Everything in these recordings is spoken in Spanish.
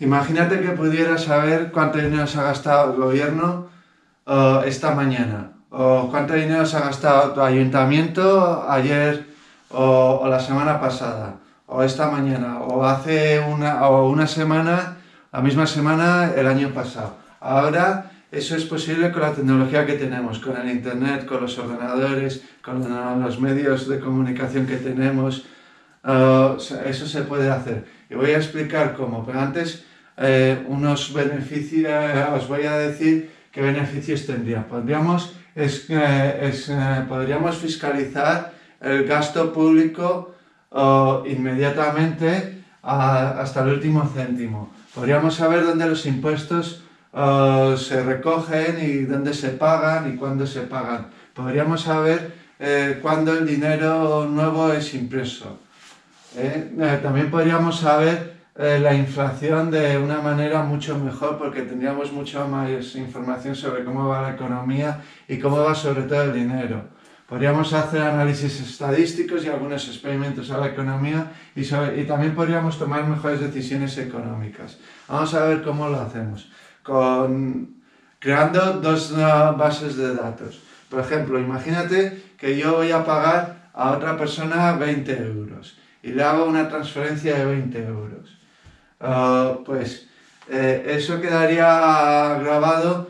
Imagínate que pudieras saber cuánto dinero se ha gastado el gobierno esta mañana, o cuánto dinero se ha gastado tu ayuntamiento ayer o la semana pasada, o esta mañana, o una semana, la misma semana el año pasado. Ahora eso es posible con la tecnología que tenemos, con el internet, con los ordenadores, con los medios de comunicación que tenemos. Eso se puede hacer. Y voy a explicar cómo, pero antes unos beneficios, os voy a decir qué beneficios tendría. Podríamos fiscalizar el gasto público inmediatamente hasta el último céntimo. Podríamos saber dónde los impuestos se recogen y dónde se pagan y cuándo se pagan. Podríamos saber cuándo el dinero nuevo es impreso. También podríamos saber la inflación de una manera mucho mejor porque tendríamos mucha más información sobre cómo va la economía y cómo va sobre todo el dinero. Podríamos hacer análisis estadísticos y algunos experimentos a la economía y también podríamos tomar mejores decisiones económicas. Vamos a ver cómo lo hacemos. Creando dos bases de datos. Por ejemplo, imagínate que yo voy a pagar a otra persona 20 euros y le hago una transferencia de 20 euros. Eso quedaría grabado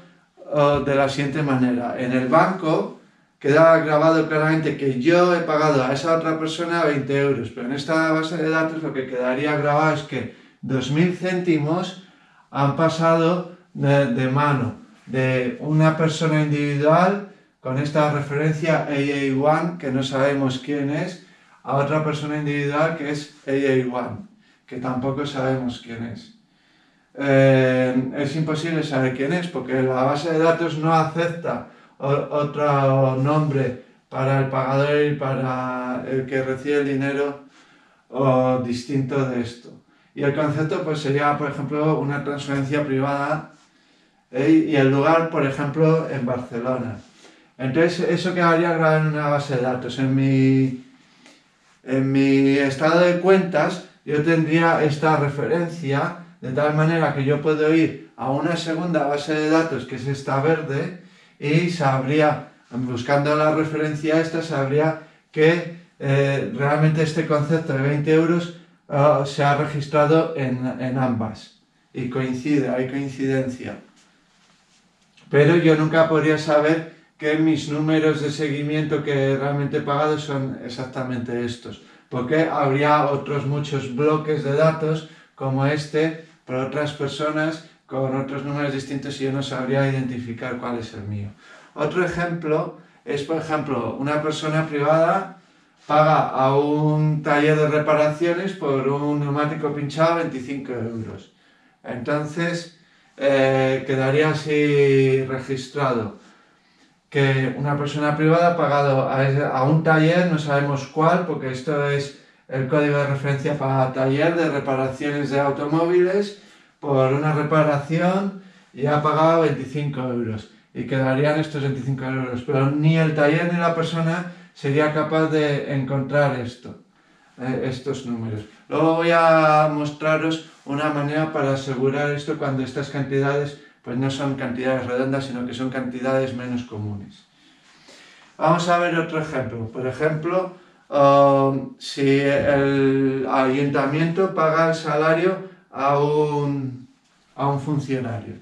de la siguiente manera. En el banco queda grabado claramente que yo he pagado a esa otra persona 20 euros, pero en esta base de datos lo que quedaría grabado es que 2.000 céntimos han pasado de mano de una persona individual con esta referencia AA1, que no sabemos quién es, a otra persona individual que es AA1, que tampoco sabemos quién es. Es imposible saber quién es porque la base de datos no acepta otro nombre para el pagador y para el que recibe el dinero distinto de esto. Y el concepto pues sería, por ejemplo, una transferencia privada y el lugar, por ejemplo, en Barcelona. Entonces eso quedaría grabado en una base de datos. En mi estado de cuentas yo tendría esta referencia de tal manera que yo puedo ir a una segunda base de datos que es esta verde y sabría, buscando la referencia esta, sabría que realmente este concepto de 20 euros se ha registrado en ambas y coincide, hay coincidencia. Pero yo nunca podría saber que mis números de seguimiento que realmente he pagado son exactamente estos, porque habría otros muchos bloques de datos como este por otras personas con otros números distintos y yo no sabría identificar cuál es el mío. Otro ejemplo es, por ejemplo, una persona privada paga a un taller de reparaciones por un neumático pinchado 25 euros. Entonces, quedaría así registrado que una persona privada ha pagado a un taller, no sabemos cuál, porque esto es el código de referencia para taller de reparaciones de automóviles, por una reparación y ha pagado 25 euros. Y quedarían estos 25 euros, pero ni el taller ni la persona sería capaz de encontrar estos números. Luego voy a mostraros una manera para asegurar esto cuando estas cantidades pues no son cantidades redondas, sino que son cantidades menos comunes. Vamos a ver otro ejemplo. Por ejemplo, si el ayuntamiento paga el salario a un funcionario.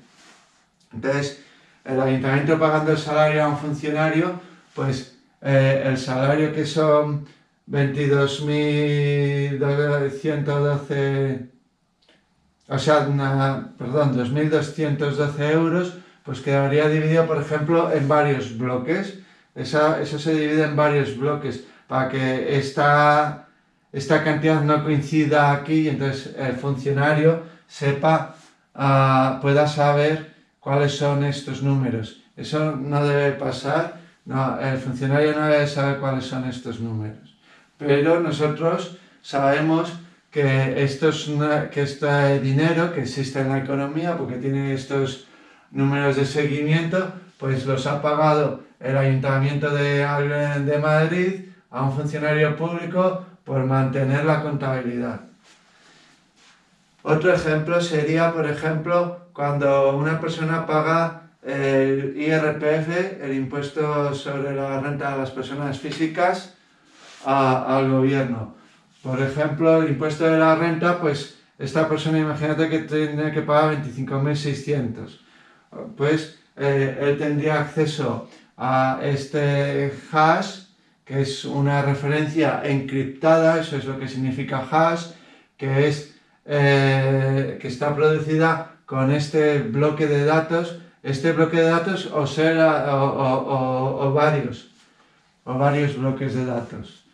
Entonces, el ayuntamiento pagando el salario a un funcionario, pues el salario que son 22.112, o sea, 2.212 euros, pues quedaría dividido, por ejemplo, en varios bloques. Eso se divide en varios bloques para que esta cantidad no coincida aquí y entonces el funcionario pueda saber cuáles son estos números. Eso no debe pasar, no, el funcionario no debe saber cuáles son estos números. Pero nosotros sabemos que este dinero que existe en la economía, porque tiene estos números de seguimiento, pues los ha pagado el Ayuntamiento de Madrid a un funcionario público por mantener la contabilidad. Otro ejemplo sería, por ejemplo, cuando una persona paga el IRPF, el impuesto sobre la renta de las personas físicas, al gobierno. Por ejemplo, el impuesto de la renta, pues esta persona, imagínate que tiene que pagar 25.600. Pues él tendría acceso a este hash, que es una referencia encriptada, eso es lo que significa hash, que es que está producida con este bloque de datos. Este bloque de datos o varios bloques de datos.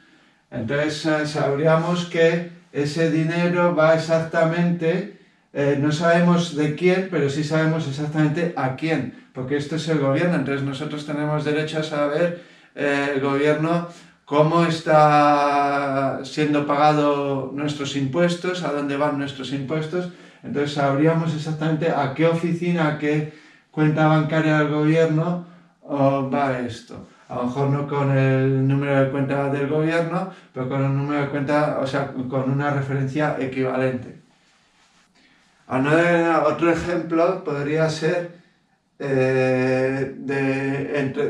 Entonces sabríamos que ese dinero va exactamente, no sabemos de quién, pero sí sabemos exactamente a quién, porque esto es el gobierno. Entonces nosotros tenemos derecho a saber el gobierno cómo está siendo pagado nuestros impuestos, a dónde van nuestros impuestos. Entonces sabríamos exactamente a qué oficina, a qué cuenta bancaria del gobierno va esto. A lo mejor no con el número de cuenta del gobierno, pero con un número de cuenta, o sea, con una referencia equivalente. Otro ejemplo podría ser entre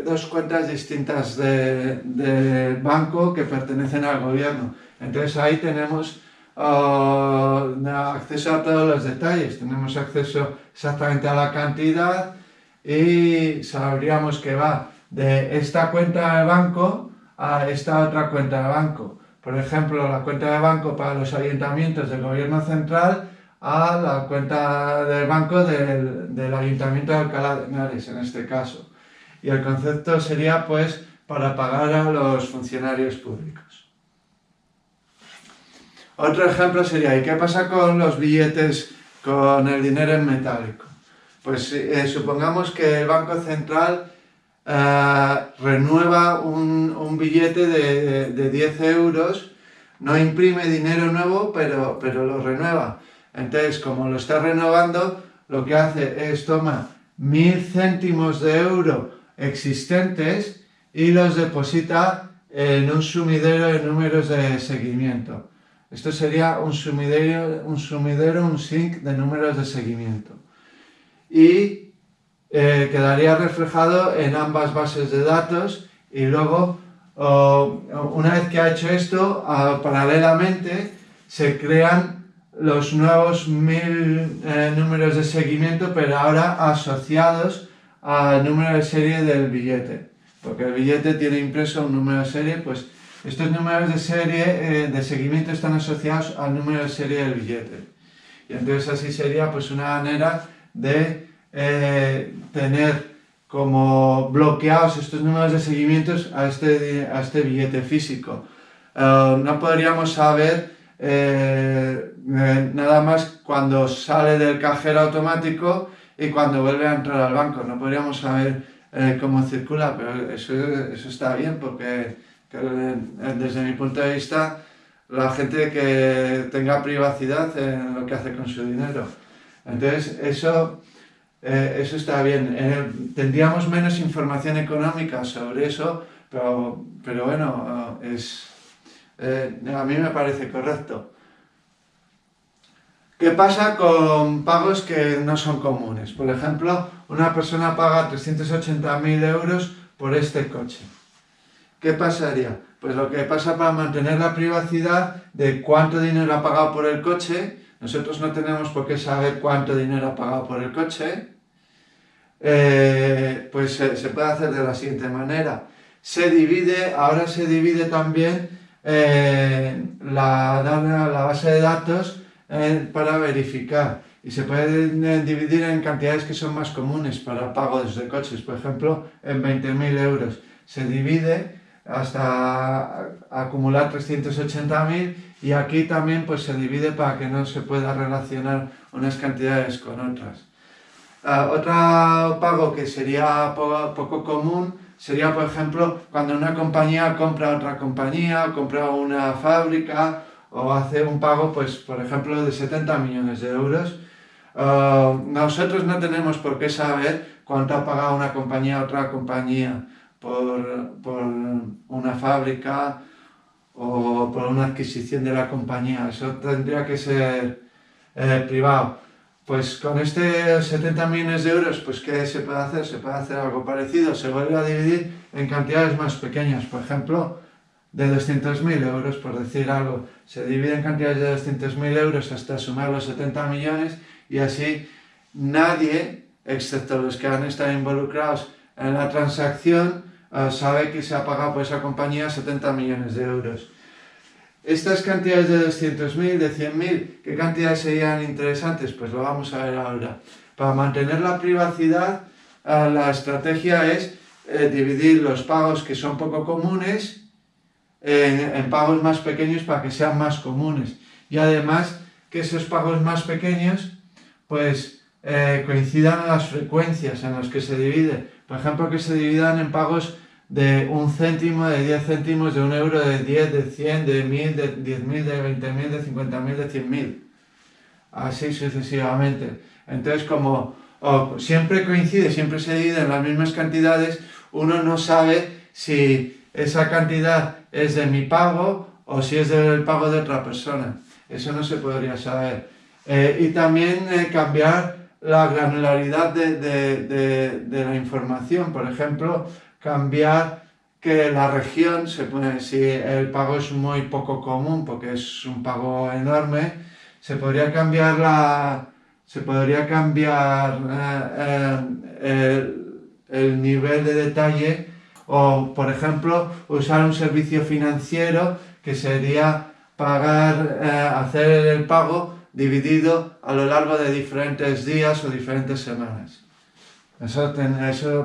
dos cuentas distintas de banco que pertenecen al gobierno. Entonces ahí tenemos acceso a todos los detalles, tenemos acceso exactamente a la cantidad y sabríamos que va de esta cuenta de banco a esta otra cuenta de banco. Por ejemplo, la cuenta de banco para los ayuntamientos del gobierno central a la cuenta del banco del Ayuntamiento de Alcalá de Henares, en este caso. Y el concepto sería, pues, para pagar a los funcionarios públicos. Otro ejemplo sería, ¿y qué pasa con los billetes, con el dinero en metálico? Pues supongamos que el Banco Central renueva un billete de 10 euros, no imprime dinero nuevo, pero lo renueva. Entonces, como lo está renovando, lo que hace es toma 1000 céntimos de euro existentes y los deposita en un sumidero de números de seguimiento. Esto sería un SINC de números de seguimiento. Y quedaría reflejado en ambas bases de datos y luego, una vez que ha hecho esto, paralelamente se crean los nuevos 1000 números de seguimiento, pero ahora asociados al número de serie del billete, porque el billete tiene impreso un número de serie, pues estos números de serie de seguimiento están asociados al número de serie del billete. Y entonces así sería pues una manera de tener como bloqueados estos números de seguimientos a este billete físico. No podríamos saber nada más cuando sale del cajero automático y cuando vuelve a entrar al banco. No podríamos saber cómo circula, pero eso está bien porque desde mi punto de vista la gente que tenga privacidad en lo que hace con su dinero. Entonces eso está bien. Tendríamos menos información económica sobre eso, pero bueno, a mí me parece correcto. ¿Qué pasa con pagos que no son comunes? Por ejemplo, una persona paga 380.000 euros por este coche. ¿Qué pasaría? Pues lo que pasa para mantener la privacidad de cuánto dinero ha pagado por el coche. Nosotros no tenemos por qué saber cuánto dinero ha pagado por el coche. Pues se puede hacer de la siguiente manera. Ahora se divide también la base de datos para verificar. Y se puede dividir en cantidades que son más comunes para pagos de coches. Por ejemplo, en 20.000 euros. Se divide hasta acumular 380.000 y aquí también pues se divide para que no se pueda relacionar unas cantidades con otras. Otro pago que sería poco común sería, por ejemplo, cuando una compañía compra otra compañía, compra una fábrica o hace un pago, pues, por ejemplo, de 70 millones de euros. Nosotros no tenemos por qué saber cuánto ha pagado una compañía a otra compañía por una fábrica o por una adquisición de la compañía. Eso tendría que ser privado. Pues con este 70 millones de euros, pues ¿qué se puede hacer? Se puede hacer algo parecido, se vuelve a dividir en cantidades más pequeñas, por ejemplo, de 200.000 euros, por decir algo. Se divide en cantidades de 200.000 euros hasta sumar los 70 millones y así nadie, excepto los que han estado involucrados en la transacción, sabe que se ha pagado por esa compañía 70 millones de euros. Estas cantidades de 200.000, de 100.000, ¿qué cantidades serían interesantes? Pues lo vamos a ver ahora. Para mantener la privacidad, la estrategia es dividir los pagos que son poco comunes en pagos más pequeños para que sean más comunes. Y además que esos pagos más pequeños pues coincidan en las frecuencias en las que se divide. Por ejemplo, que se dividan en pagos de 1 céntimo, de 10 céntimos, de 1 euro, de 10, de 100, de 1000, de 10.000, de 20.000, de 50.000, de 100.000. Así sucesivamente. Entonces, como siempre coincide, siempre se divide en las mismas cantidades, uno no sabe si esa cantidad es de mi pago o si es del pago de otra persona. Eso no se podría saber. Y también cambiar la granularidad de la información. Por ejemplo, cambiar que la región, si el pago es muy poco común porque es un pago enorme, se podría cambiar el nivel de detalle o, por ejemplo, usar un servicio financiero que sería hacer el pago dividido a lo largo de diferentes días o diferentes semanas. Eso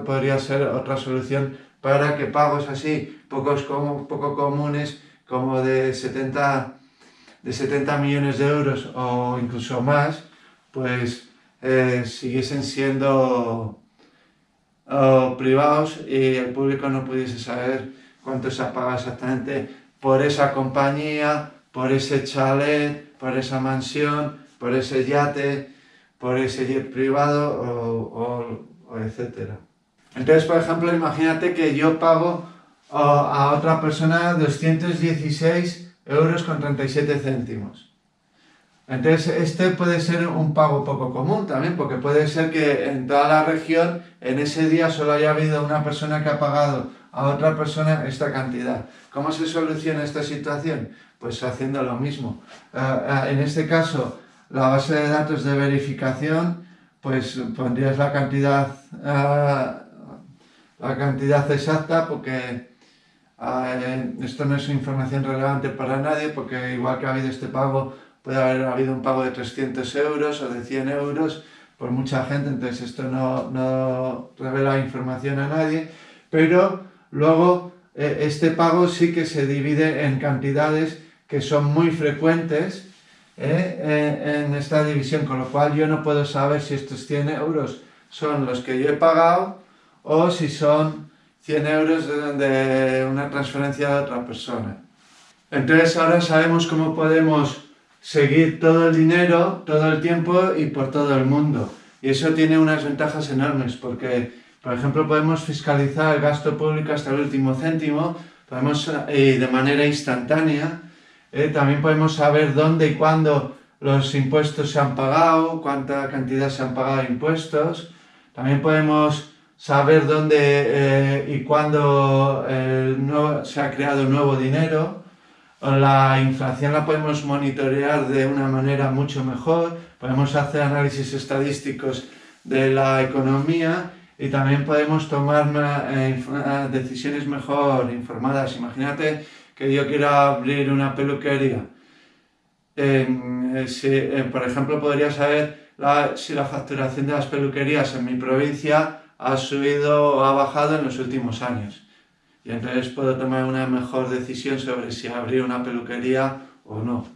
podría ser otra solución para que pagos así, poco comunes, como de 70 millones de euros o incluso más, pues siguiesen siendo privados y el público no pudiese saber cuánto se ha pagado exactamente por esa compañía, por ese chalet, por esa mansión, por ese yate, por ese jet privado o etcétera. Entonces, por ejemplo, imagínate que yo pago a otra persona 216 euros con 37 céntimos. Entonces, este puede ser un pago poco común también, porque puede ser que en toda la región, en ese día solo haya habido una persona que ha pagado a otra persona esta cantidad. ¿Cómo se soluciona esta situación? Pues haciendo lo mismo. En este caso, la base de datos de verificación, pues pondrías la cantidad exacta, porque esto no es información relevante para nadie, porque igual que ha habido este pago, puede haber habido un pago de 300 euros o de 100 euros por mucha gente, entonces esto no revela información a nadie, pero luego este pago sí que se divide en cantidades que son muy frecuentes en esta división, con lo cual yo no puedo saber si estos 100 euros son los que yo he pagado o si son 100 euros de una transferencia de otra persona. Entonces ahora sabemos cómo podemos seguir todo el dinero, todo el tiempo y por todo el mundo. Y eso tiene unas ventajas enormes porque, por ejemplo, podemos fiscalizar el gasto público hasta el último céntimo, de manera instantánea. También podemos saber dónde y cuándo los impuestos se han pagado, cuánta cantidad se han pagado de impuestos. También podemos saber dónde y cuándo se ha creado nuevo dinero. La inflación la podemos monitorear de una manera mucho mejor, podemos hacer análisis estadísticos de la economía y también podemos tomar decisiones mejor informadas. Imagínate que yo quiero abrir una peluquería. Por ejemplo, podría saber si la facturación de las peluquerías en mi provincia ha subido o ha bajado en los últimos años. Y entonces puedo tomar una mejor decisión sobre si abrir una peluquería o no.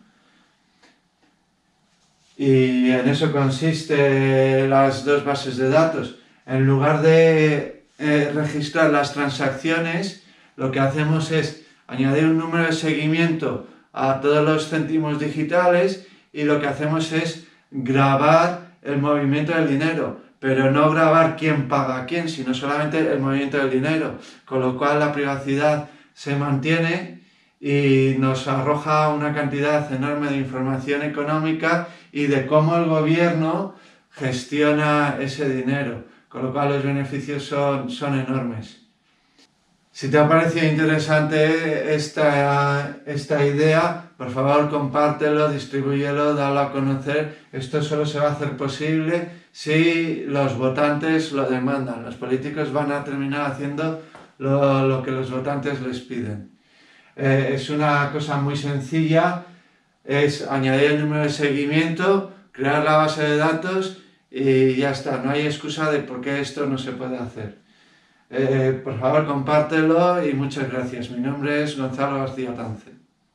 Y en eso consiste las dos bases de datos. En lugar de registrar las transacciones, lo que hacemos es añadir un número de seguimiento a todos los céntimos digitales y lo que hacemos es grabar el movimiento del dinero, pero no grabar quién paga a quién, sino solamente el movimiento del dinero, con lo cual la privacidad se mantiene y nos arroja una cantidad enorme de información económica y de cómo el gobierno gestiona ese dinero, con lo cual los beneficios son enormes. Si te ha parecido interesante esta idea, por favor compártelo, distribúyelo, dalo a conocer. Esto solo se va a hacer posible si los votantes lo demandan. Los políticos van a terminar haciendo lo que los votantes les piden. Es una cosa muy sencilla, es añadir el número de seguimiento, crear la base de datos y ya está. No hay excusa de por qué esto no se puede hacer. Por favor, compártelo y muchas gracias. Mi nombre es Gonzalo García Tance.